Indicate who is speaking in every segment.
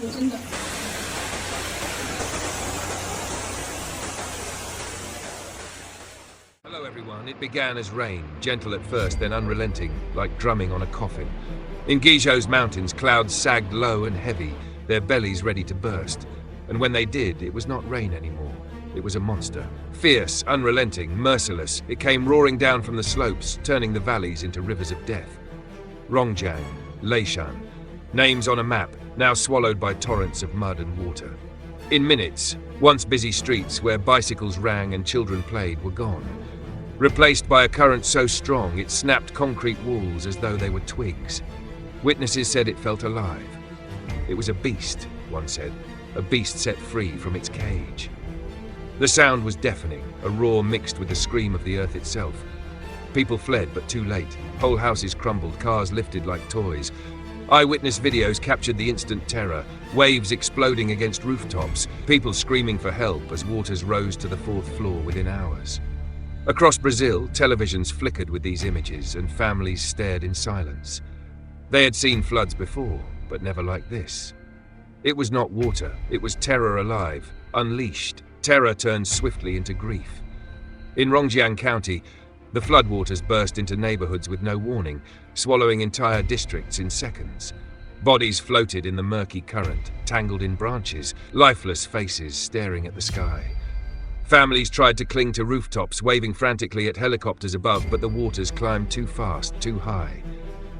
Speaker 1: 说真的。
Speaker 2: Hello everyone. It began as rain, gentle at first, then unrelenting, like drumming on a coffin. In Guizhou's mountains, clouds sagged low and heavy, their bellies ready to burst. And when they did, it was not rain anymore. It was a monster. Fierce, unrelenting, merciless, it came roaring down from the slopes, turning the valleys into rivers of death. Rongjiang, Leishan, names on a map, now swallowed by torrents of mud and water. In minutes, once busy streets where bicycles rang and children played were gone. Replaced by a current so strong it snapped concrete walls as though they were twigs. Witnesses said it felt alive. It was a beast, one said, a beast set free from its cage. The sound was deafening, a roar mixed with the scream of the earth itself. People fled, but too late. Whole houses crumbled, cars lifted like toys. Eyewitness videos captured the instant terror, waves exploding against rooftops, people screaming for help as waters rose to the 4th floor within hours. Across Brazil, televisions flickered with these images and families stared in silence. They had seen floods before, but never like this. It was not water, it was terror alive, unleashed. Terror turned swiftly into grief. In Rongjiang County, the floodwaters burst into neighborhoods with no warning, swallowing entire districts in seconds. Bodies floated in the murky current, tangled in branches, lifeless faces staring at the sky. Families tried to cling to rooftops, waving frantically at helicopters above, but the waters climbed too fast, too high.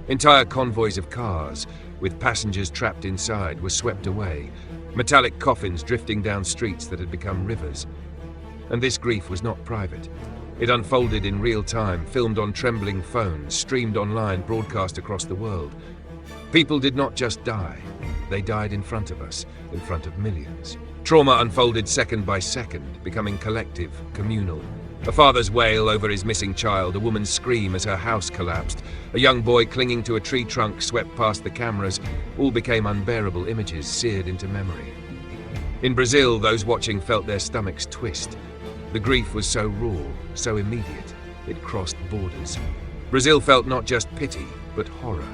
Speaker 2: Entire convoys of cars, with passengers trapped inside, were swept away, metallic coffins drifting down streets that had become rivers. And this grief was not private. It unfolded in real time, filmed on trembling phones, streamed online, broadcast across the world. People did not just die, they died in front of us, in front of millions. Trauma unfolded second by second, becoming collective, communal. A father's wail over his missing child, a woman's scream as her house collapsed, a young boy clinging to a tree trunk swept past the cameras, all became unbearable images seared into memory. In Brazil, those watching felt their stomachs twist. The grief was so raw, so immediate, it crossed borders. Brazil felt not just pity, but horror,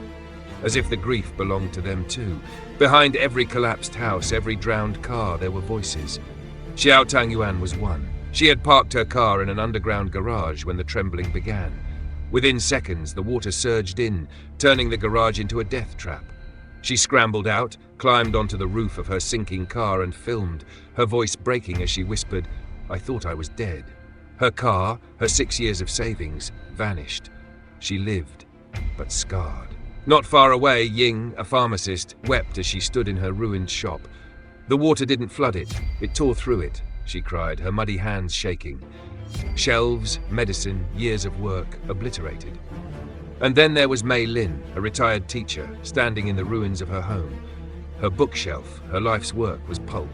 Speaker 2: as if the grief belonged to them too. Behind every collapsed house, every drowned car, there were voices. Xiao Tangyuan was one. She had parked her car in an underground garage when the trembling began. Within seconds, the water surged in, turning the garage into a death trap. She scrambled out, climbed onto the roof of her sinking car and filmed, her voice breaking as she whispered, "I thought I was dead." Her car, her 6 years of savings, vanished. She lived, but scarred. Not far away, Ying, a pharmacist, wept as she stood in her ruined shop. The water didn't flood it, it tore through it, she cried, her muddy hands shaking. Shelves, medicine, years of work, obliterated. And then there was Mei Lin, a retired teacher, standing in the ruins of her home. Her bookshelf, her life's work, was pulp.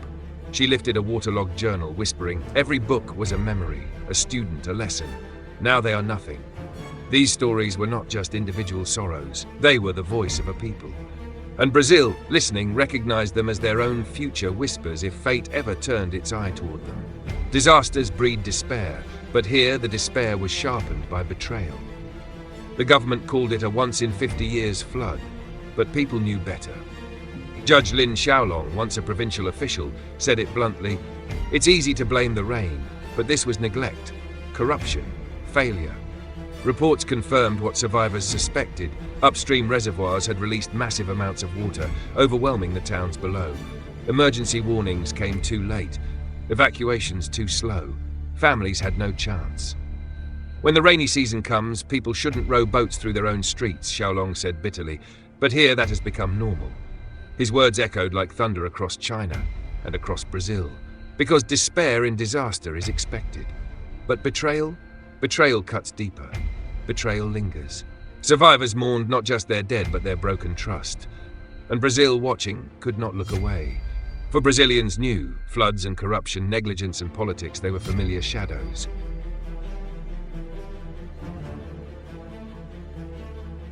Speaker 2: She lifted a waterlogged journal, whispering, "Every book was a memory, a student, a lesson. Now they are nothing." These stories were not just individual sorrows, they were the voice of a people. And Brazil, listening, recognized them as their own future whispers if fate ever turned its eye toward them. Disasters breed despair, but here the despair was sharpened by betrayal. The government called it a once-in-50 years flood, but people knew better. Judge Lin Xiaolong, once a provincial official, said it bluntly, "It's easy to blame the rain, but this was neglect, corruption, failure." Reports confirmed what survivors suspected. Upstream reservoirs had released massive amounts of water, overwhelming the towns below. Emergency warnings came too late, evacuations too slow. Families had no chance. "When the rainy season comes, people shouldn't row boats through their own streets," Xiaolong said bitterly, but here that has become normal. His words echoed like thunder across China and across Brazil, because despair in disaster is expected. But betrayal? Betrayal cuts deeper. Betrayal lingers. Survivors mourned not just their dead, but their broken trust. And Brazil, watching, could not look away. For Brazilians knew, floods and corruption, negligence and politics, they were familiar shadows.